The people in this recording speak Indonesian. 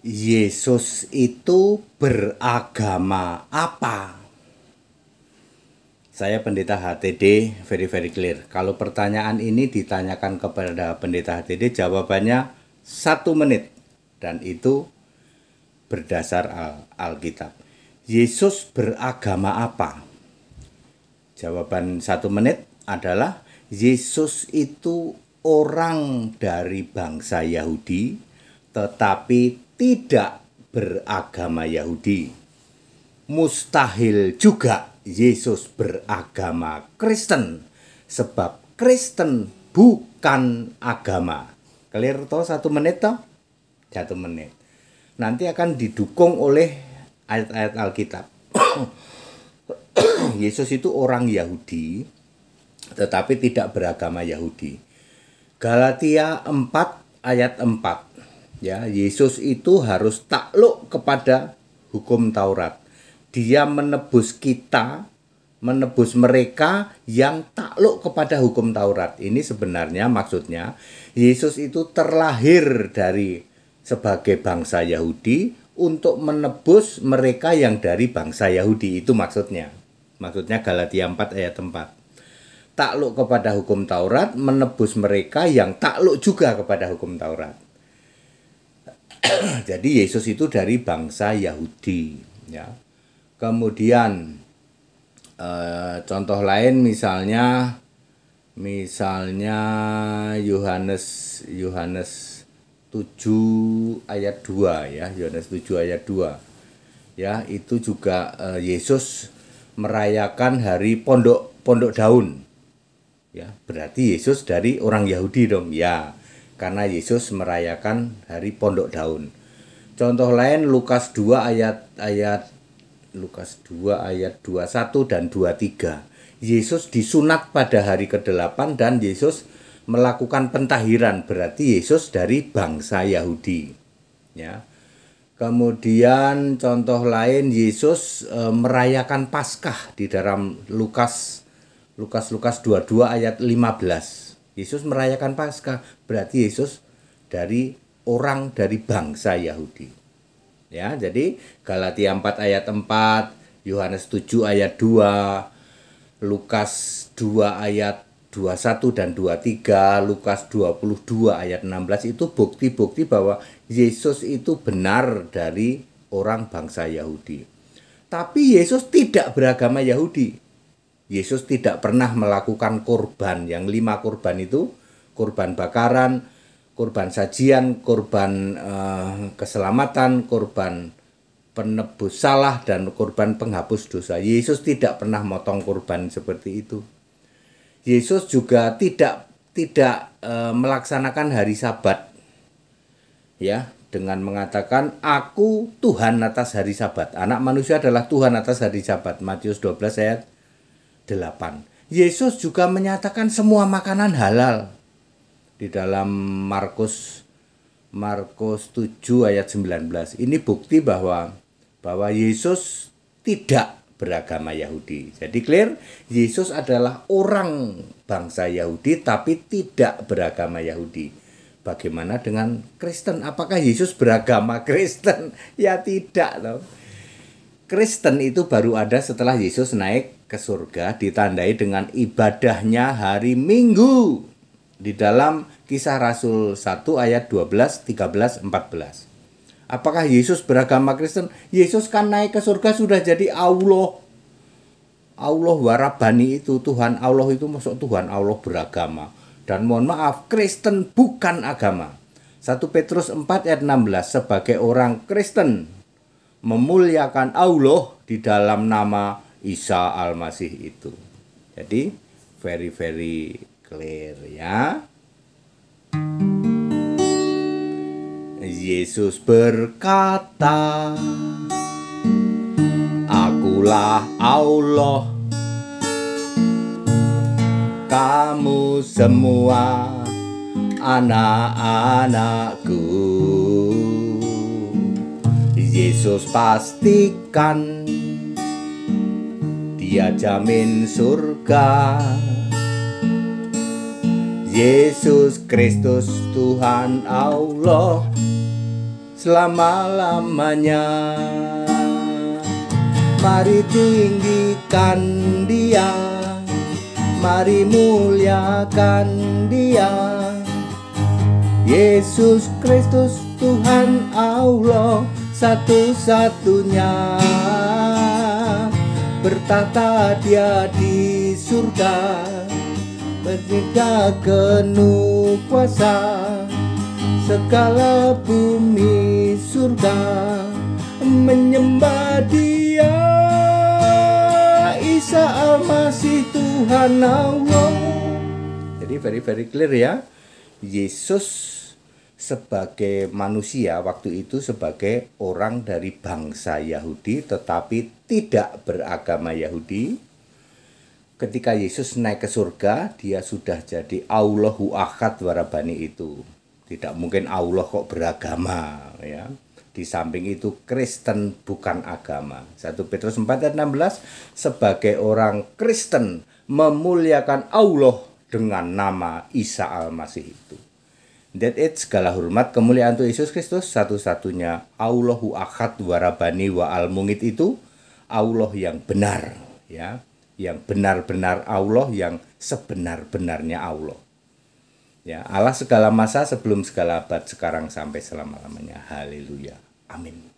Yesus itu beragama apa? Saya pendeta HTD, very clear. Kalau pertanyaan ini ditanyakan kepada pendeta HTD, jawabannya 1 menit. Dan itu berdasar Alkitab. Yesus beragama apa? Jawaban 1 menit adalah Yesus itu orang dari bangsa Yahudi, tetapi tidak beragama Yahudi. Mustahil juga Yesus beragama Kristen, sebab Kristen bukan agama. Clear toh 1 menit toh? 1 menit. Nanti akan didukung oleh ayat-ayat Alkitab. Yesus itu orang Yahudi, tetapi tidak beragama Yahudi. Galatia 4 ayat 4. Ya, Yesus itu harus takluk kepada hukum Taurat. Dia menebus kita, menebus mereka yang takluk kepada hukum Taurat. Ini sebenarnya maksudnya Yesus itu terlahir dari sebagai bangsa Yahudi untuk menebus mereka yang dari bangsa Yahudi. Itu maksudnya. Maksudnya Galatia 4 ayat 4. Takluk kepada hukum Taurat, menebus mereka yang takluk juga kepada hukum Taurat. Jadi Yesus itu dari bangsa Yahudi, ya. Kemudian contoh lain misalnya Yohanes 7 ayat 2 ya, Yohanes 7 ayat 2. Ya, itu juga Yesus merayakan hari pondok daun. Ya, berarti Yesus dari orang Yahudi dong, ya. Karena Yesus merayakan hari pondok daun. Contoh lain Lukas 2 ayat 21 dan 23. Yesus disunat pada hari ke-8 dan Yesus melakukan pentahiran, berarti Yesus dari bangsa Yahudi. Ya. Kemudian contoh lain Yesus merayakan Paskah di dalam Lukas 22 ayat 15. Yesus merayakan Paskah, berarti Yesus dari bangsa Yahudi. Ya, jadi Galatia 4 ayat 4, Yohanes 7 ayat 2, Lukas 2 ayat 21 dan 23, Lukas 22 ayat 16 itu bukti-bukti bahwa Yesus itu benar dari orang bangsa Yahudi. Tapi Yesus tidak beragama Yahudi. Yesus tidak pernah melakukan korban. Yang 5 korban itu, korban bakaran, korban sajian, korban keselamatan, korban penebus salah, dan korban penghapus dosa. Yesus tidak pernah motong korban seperti itu. Yesus juga tidak melaksanakan hari Sabat, ya, dengan mengatakan aku Tuhan atas hari Sabat. Anak manusia adalah Tuhan atas hari Sabat. Matius 12 ayat 8. Yesus juga menyatakan semua makanan halal di dalam Markus 7 ayat 19. Ini bukti bahwa Yesus tidak beragama Yahudi. Jadi clear, Yesus adalah orang bangsa Yahudi tapi tidak beragama Yahudi. Bagaimana dengan Kristen? Apakah Yesus beragama Kristen? Ya tidak loh. Kristen itu baru ada setelah Yesus naik ke surga, ditandai dengan ibadahnya hari Minggu di dalam Kisah Rasul 1 ayat 12, 13, 14. Apakah Yesus beragama Kristen? Yesus kan naik ke surga sudah jadi Allah. Allah warabani itu, Tuhan Allah itu, masuk Tuhan Allah beragama. Dan mohon maaf, Kristen bukan agama. 1 Petrus 4 ayat 16, sebagai orang Kristen memuliakan Allah di dalam nama Isa Al-Masih itu. Jadi very clear ya. Yesus berkata, akulah Allah, kamu semua anak-anakku. Yesus pastikan Dia jamin surga. Yesus Kristus Tuhan Allah selama-lamanya. Mari tinggikan Dia, mari muliakan Dia. Yesus Kristus Tuhan Allah satu-satunya. Bertata Dia di surga, berdeka penuh kuasa. Segala bumi surga menyembah Dia. Isa Al-Masih Tuhan Allah. Jadi very clear ya. Yesus sebagai manusia waktu itu sebagai orang dari bangsa Yahudi tetapi tidak beragama Yahudi. Ketika Yesus naik ke surga, Dia sudah jadi Allahu Ahad Warabani itu. Tidak mungkin Allah kok beragama ya. Di samping itu Kristen bukan agama. 1 Petrus 4 ayat 16, sebagai orang Kristen memuliakan Allah dengan nama Isa Al-Masih itu. That it, segala hormat kemuliaan untuk Yesus Kristus, satu-satunya Allahu Ahad Warabani wa Al-Mungit itu Allah yang benar ya, yang benar-benar Allah, yang sebenar-benarnya Allah. Ya, Allah segala masa, sebelum segala abad, sekarang sampai selama-lamanya. Haleluya. Amin.